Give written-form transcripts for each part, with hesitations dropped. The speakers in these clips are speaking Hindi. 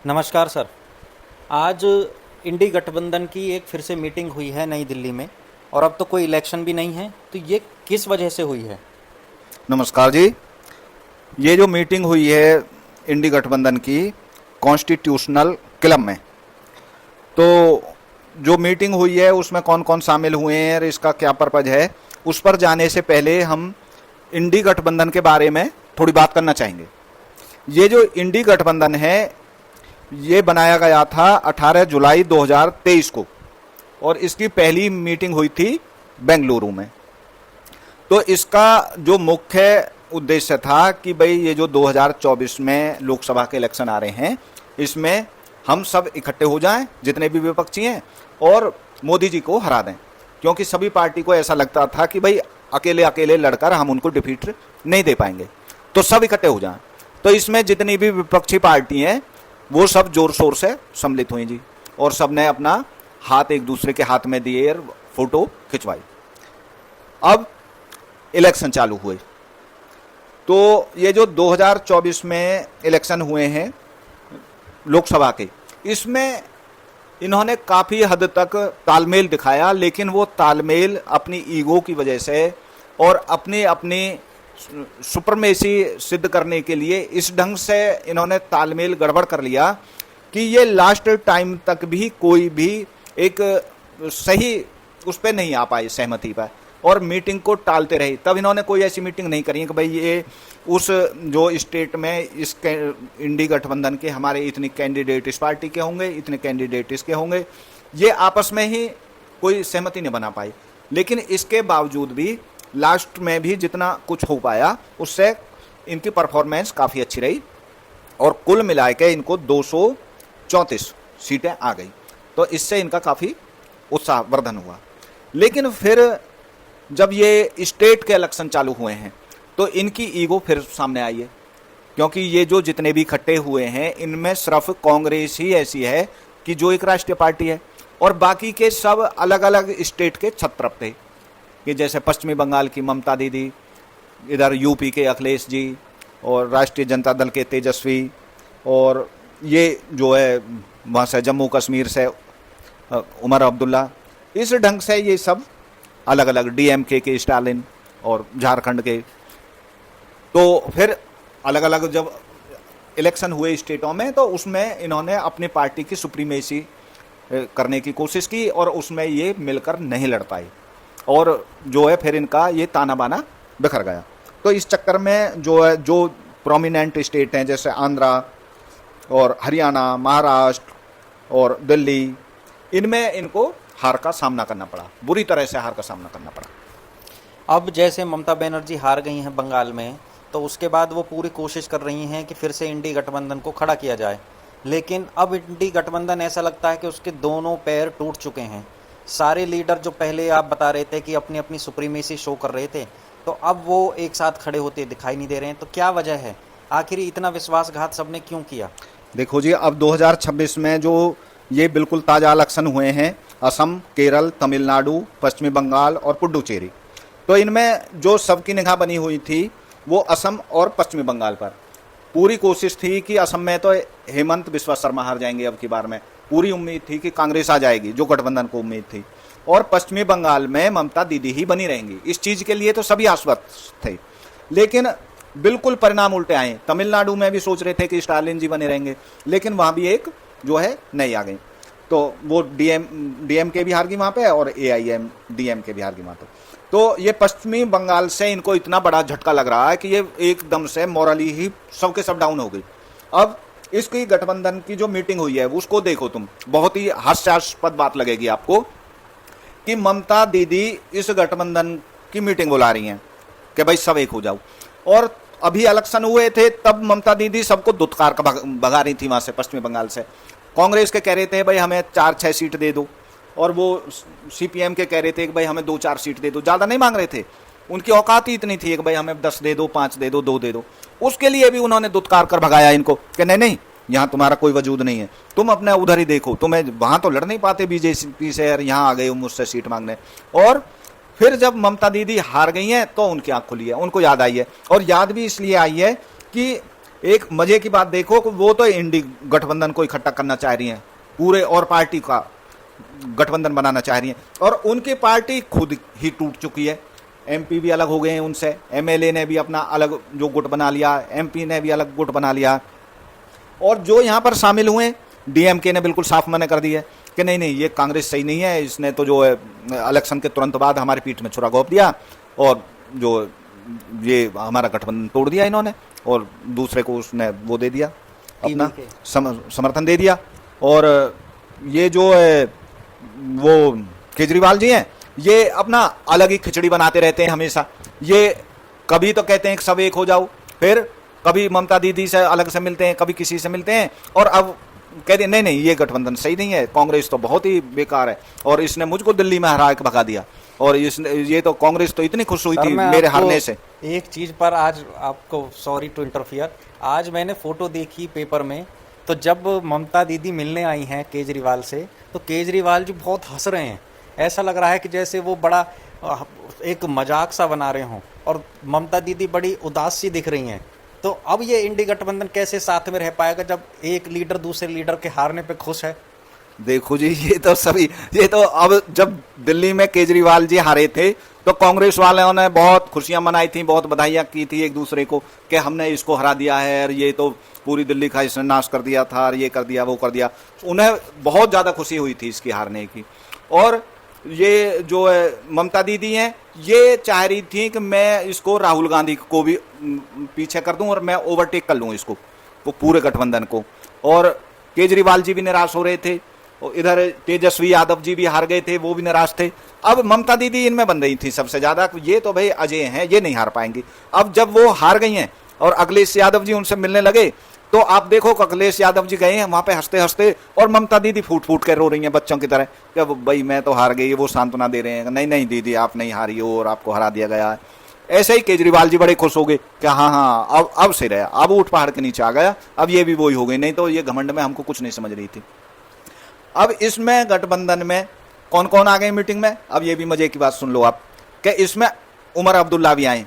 नमस्कार सर। आज इंडी गठबंधन की एक फिर से मीटिंग हुई है नई दिल्ली में, और अब तो कोई इलेक्शन भी नहीं है, तो ये किस वजह से हुई है? नमस्कार जी। ये जो मीटिंग हुई है इंडी गठबंधन की कॉन्स्टिट्यूशनल क्लब में, तो जो मीटिंग हुई है उसमें कौन कौन शामिल हुए हैं और इसका क्या पर्पज है, उस पर जाने से पहले हम इंडी गठबंधन के बारे में थोड़ी बात करना चाहेंगे। ये जो इंडी गठबंधन है ये बनाया गया था 18 जुलाई 2023 को, और इसकी पहली मीटिंग हुई थी बेंगलुरु में। तो इसका जो मुख्य उद्देश्य था कि भाई ये जो 2024 में लोकसभा के इलेक्शन आ रहे हैं इसमें हम सब इकट्ठे हो जाएं, जितने भी विपक्षी हैं, और मोदी जी को हरा दें, क्योंकि सभी पार्टी को ऐसा लगता था कि भाई अकेले अकेले लड़कर हम उनको डिफीट नहीं दे पाएंगे, तो सब इकट्ठे हो जाएं। तो इसमें जितनी भी विपक्षी पार्टी हैं वो सब जोर शोर से सम्मिलित हुई जी, और सब ने अपना हाथ एक दूसरे के हाथ में दिए और फोटो खिंचवाई। अब इलेक्शन चालू हुए, तो ये जो 2024 में इलेक्शन हुए हैं लोकसभा के, इसमें इन्होंने काफ़ी हद तक तालमेल दिखाया, लेकिन वो तालमेल अपनी ईगो की वजह से और अपनी अपनी सुपरमेसी सिद्ध करने के लिए इस ढंग से इन्होंने तालमेल गड़बड़ कर लिया कि ये लास्ट टाइम तक भी कोई भी एक सही उस पर नहीं आ पाई सहमति पर, और मीटिंग को टालते रहे। तब इन्होंने कोई ऐसी मीटिंग नहीं करी कि भाई ये उस जो स्टेट में इस इंडी गठबंधन के हमारे इतने कैंडिडेट इस पार्टी के होंगे, इतने कैंडिडेट इसके होंगे, ये आपस में ही कोई सहमति नहीं बना पाई। लेकिन इसके बावजूद भी लास्ट में भी जितना कुछ हो पाया उससे इनकी परफॉर्मेंस काफ़ी अच्छी रही, और कुल मिला के इनको 234 सीटें आ गई। तो इससे इनका काफ़ी उत्साहवर्धन हुआ। लेकिन फिर जब ये स्टेट के इलेक्शन चालू हुए हैं तो इनकी ईगो फिर सामने आई है, क्योंकि ये जो जितने भी इकट्ठे हुए हैं इनमें सिर्फ कांग्रेस ही ऐसी है कि जो एक राष्ट्रीय पार्टी है, और बाकी के सब अलग अलग स्टेट के छत्रप थे, कि जैसे पश्चिमी बंगाल की ममता दीदी, इधर यूपी के अखिलेश जी, और राष्ट्रीय जनता दल के तेजस्वी, और ये जो है वहाँ से जम्मू कश्मीर से उमर अब्दुल्ला। इस ढंग से ये सब अलग अलग डीएमके के स्टालिन, और झारखंड के। तो फिर अलग अलग जब इलेक्शन हुए स्टेटों में तो उसमें इन्होंने अपनी पार्टी की सुप्रीमेसी करने की कोशिश की, और उसमें ये मिलकर नहीं लड़ पाई, और जो है फिर इनका ये ताना बाना बिखर गया। तो इस चक्कर में जो है जो प्रोमिनेंट स्टेट हैं जैसे आंध्रा और हरियाणा, महाराष्ट्र और दिल्ली, इनमें इनको हार का सामना करना पड़ा, बुरी तरह से हार का सामना करना पड़ा। अब जैसे ममता बनर्जी हार गई हैं बंगाल में, तो उसके बाद वो पूरी कोशिश कर रही हैं कि फिर से इंडी गठबंधन को खड़ा किया जाए। लेकिन अब इंडी गठबंधन ऐसा लगता है कि उसके दोनों पैर टूट चुके हैं। सारे लीडर जो पहले आप बता रहे थे कि अपनी अपनी सुप्रीमेसी शो कर रहे थे, तो अब वो एक साथ खड़े होते दिखाई नहीं दे रहे हैं। तो क्या वजह है, आखिर इतना विश्वासघात सबने क्यों किया? देखो जी, अब 2026 में जो ये बिल्कुल ताज़ा इलेक्शन हुए हैं असम, केरल, तमिलनाडु, पश्चिमी बंगाल और पुडुचेरी, तो इनमें जो सबकी निगाह बनी हुई थी वो असम और पश्चिमी बंगाल पर। पूरी कोशिश थी कि असम में तो हेमंत बिस्वा शर्मा हार जाएंगे, अब की बार में पूरी उम्मीद थी कि कांग्रेस आ जाएगी, जो गठबंधन को उम्मीद थी, और पश्चिमी बंगाल में ममता दीदी ही बनी रहेंगी। इस चीज़ के लिए तो सभी आश्वस्त थे, लेकिन बिल्कुल परिणाम उल्टे आए। तमिलनाडु में भी सोच रहे थे कि स्टालिन जी बने रहेंगे, लेकिन वहाँ भी एक जो है नई आ गई, तो वो डीएमके भी हार गई वहाँ पे, और एआईएमडीएमके भी हार गई वहाँ पे। तो ये पश्चिमी बंगाल से इनको इतना बड़ा झटका लग रहा है कि ये एकदम से मॉरली ही सबके सब डाउन हो गई। अब इसकी गठबंधन की जो मीटिंग हुई है उसको देखो तुम, बहुत ही हास्यास्पद बात लगेगी आपको कि ममता दीदी इस गठबंधन की मीटिंग बुला रही हैं कि भाई सब एक हो जाओ, और अभी इलेक्शन हुए थे तब ममता दीदी सबको दुत्कार का भगा रही थी वहाँ से, पश्चिमी बंगाल से। कांग्रेस के कह रहे थे भाई हमें 4-6 सीट दे दो, और वो सीपीएम के कह रहे थे कि भाई हमें 2-4 सीट दे दो, ज़्यादा नहीं मांग रहे थे। उनकी औकात ही इतनी थी कि भाई हमें 10 दे दो, 5 दे दो, 2 दे दो। उसके लिए भी उन्होंने दुत्कार कर भगाया इनको कि नहीं नहीं, यहाँ तुम्हारा कोई वजूद नहीं है, तुम अपने उधर ही देखो, तुम्हें वहाँ तो लड़ नहीं पाते बीजेपी से, और यहाँ आ गए हो मुझसे सीट मांगने। और फिर जब ममता दीदी हार गई हैं तो उनकी आँख खुली है, उनको याद आई है, और याद भी इसलिए आई है कि एक मजे की बात देखो कि वो तो इंडी गठबंधन को इकट्ठा करना चाह रही हैं पूरे, और पार्टी का गठबंधन बनाना चाह रही हैं, और उनकी पार्टी खुद ही टूट चुकी है। एमपी भी अलग हो गए हैं उनसे, एमएलए ने भी अपना अलग जो गुट बना लिया, एमपी ने भी अलग गुट बना लिया, और जो यहाँ पर शामिल हुए डीएमके ने बिल्कुल साफ मना कर दिया कि नहीं नहीं ये कांग्रेस सही नहीं है, इसने तो जो है इलेक्शन के तुरंत बाद हमारी पीठ में छुरा घोंप दिया और जो ये हमारा गठबंधन तोड़ दिया इन्होंने, और दूसरे को उसने वो दे दिया, अपना समर्थन दे दिया। और ये जो है वो केजरीवाल जी हैं, ये अपना अलग ही खिचड़ी बनाते रहते हैं हमेशा। ये कभी तो कहते हैं कि सब एक हो जाओ, फिर कभी ममता दीदी से अलग से मिलते हैं, कभी किसी से मिलते हैं, और अब कहते हैं नहीं नहीं ये गठबंधन सही नहीं है, कांग्रेस तो बहुत ही बेकार है, और इसने मुझको दिल्ली में हरा के भगा दिया, और ये तो कांग्रेस तो इतनी खुश हुई थी मेरे हारने से। एक चीज पर आज आपको, सॉरी टू इंटरफियर, आज मैंने फोटो देखी पेपर में, तो जब ममता दीदी मिलने आई हैं केजरीवाल से, तो केजरीवाल जी बहुत हंस रहे हैं, ऐसा लग रहा है कि जैसे वो बड़ा एक मजाक सा बना रहे हों, और ममता दीदी बड़ी उदास सी दिख रही हैं। तो अब ये इंडी गठबंधन कैसे साथ में रह पाएगा जब एक लीडर दूसरे लीडर के हारने पे खुश है? देखो जी, ये तो अब जब दिल्ली में केजरीवाल जी हारे थे तो कांग्रेस वालों ने बहुत खुशियां मनाई थी, बहुत बधाइयां की थी एक दूसरे को कि हमने इसको हरा दिया है, और ये तो पूरी दिल्ली का इसने नाश कर दिया था, और ये कर दिया वो कर दिया। उन्हें बहुत ज़्यादा खुशी हुई थी इसकी हारने की। और ये जो है ममता दीदी हैं, ये चाह रही थी कि मैं इसको राहुल गांधी को भी पीछे कर दूं और मैं ओवरटेक कर लूं इसको, वो पूरे गठबंधन को। और केजरीवाल जी भी निराश हो रहे थे, और इधर तेजस्वी यादव जी भी हार गए थे, वो भी निराश थे। अब ममता दीदी इनमें बन रही थी सबसे ज्यादा, ये तो भाई अजय हैं, ये नहीं हार पाएंगी। अब जब वो हार गई हैं और अखिलेश यादव जी उनसे मिलने लगे, तो आप देखो अखिलेश यादव जी गए हैं वहां पे हंसते हंसते, और ममता दीदी फूट फूट कर रो रही हैं बच्चों की तरह कि भाई मैं तो हार गई, वो सांत्वना दे रहे हैं, नहीं नहीं दीदी आप नहीं हारी हो और आपको हरा दिया गया है। ऐसे ही केजरीवाल जी बड़े खुश हो गए कि हाँ हाँ अब से रहा, अब ऊँट पहाड़ के नीचे आ गया, अब ये भी वही हो गई, नहीं तो ये घमंड में हमको कुछ नहीं समझ रही थी। अब इसमें गठबंधन में कौन कौन आ गए मीटिंग में, अब ये भी मजे की बात सुन लो आप, कि इसमें उमर अब्दुल्ला भी आए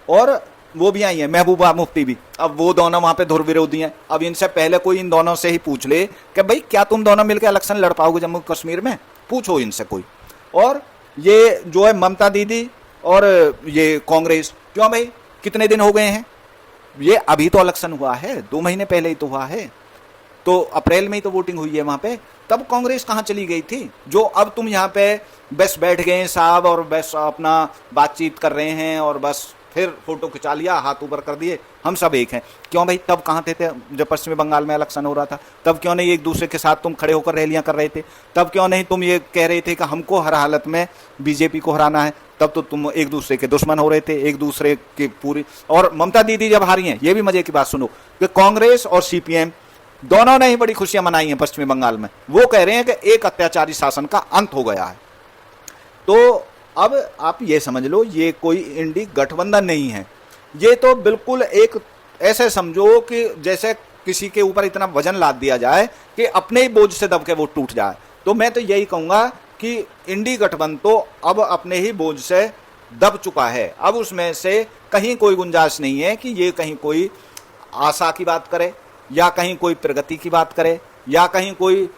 और वो भी आई है महबूबा मुफ्ती भी। अब वो दोनों वहां पे धुर विरोधी हैं। अब इनसे पहले कोई इन दोनों से ही पूछ ले कि भाई क्या तुम दोनों मिलकर इलेक्शन लड़ पाओगे जम्मू कश्मीर में, पूछो इनसे कोई। और ये जो है ममता दीदी और ये कांग्रेस, क्यों भाई कितने दिन हो गए हैं, ये अभी तो इलेक्शन हुआ है, 2 महीने पहले ही तो हुआ है, तो अप्रैल में ही तो वोटिंग हुई है वहां पे, तब कांग्रेस कहाँ चली गई थी? जो अब तुम यहाँ पे बस बैठ गए साहब और बस अपना बातचीत कर रहे हैं और बस फिर फोटो खिंचा लिया, हाथ ऊपर कर दिए, हम सब एक हैं। क्यों भाई तब कहाँ थे जब पश्चिमी बंगाल में इलेक्शन हो रहा था? तब क्यों नहीं एक दूसरे के साथ तुम खड़े होकर रैलियां कर रहे थे? तब क्यों नहीं तुम ये कह रहे थे कि हमको हर हालत में बीजेपी को हराना है? तब तो तुम एक दूसरे के दुश्मन हो रहे थे, एक दूसरे की पूरी। और ममता दीदी जब हारी हैं, ये भी मजे की बात सुनो कि कांग्रेस और सीपीएम दोनों ने ही बड़ी खुशियां मनाई हैं पश्चिमी बंगाल में। वो कह रहे हैं कि एक अत्याचारी शासन का अंत हो गया है। तो अब आप ये समझ लो ये कोई इंडी गठबंधन नहीं है, ये तो बिल्कुल एक ऐसे समझो कि जैसे किसी के ऊपर इतना वजन लाद दिया जाए कि अपने ही बोझ से दब के वो टूट जाए। तो मैं तो यही कहूंगा कि इंडी गठबंधन तो अब अपने ही बोझ से दब चुका है। अब उसमें से कहीं कोई गुंजाइश नहीं है कि ये कहीं कोई आशा की बात करे या कहीं कोई प्रगति की बात करे या कहीं कोई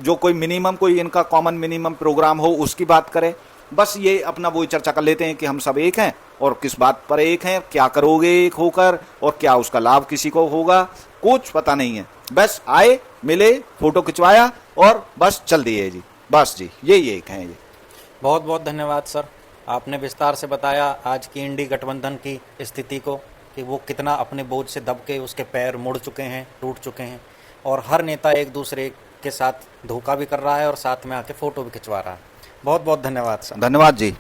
जो कोई मिनिमम कोई इनका कॉमन मिनिमम प्रोग्राम हो उसकी बात करे। बस ये अपना वही चर्चा कर लेते हैं कि हम सब एक हैं और किस बात पर एक हैं, क्या करोगे एक होकर और क्या उसका लाभ किसी को होगा, कुछ पता नहीं है। बस आए, मिले, फोटो खिंचवाया और बस चल दिए जी, बस जी यही एक हैं ये। बहुत बहुत धन्यवाद सर, आपने विस्तार से बताया आज की इंडी गठबंधन की स्थिति को कि वो कितना अपने बोझ से दब के उसके पैर मुड़ चुके हैं, टूट चुके हैं, और हर नेता एक दूसरे के साथ धोखा भी कर रहा है और साथ में आके फ़ोटो भी खिंचवा रहा है। बहुत बहुत धन्यवाद सर। धन्यवाद जी।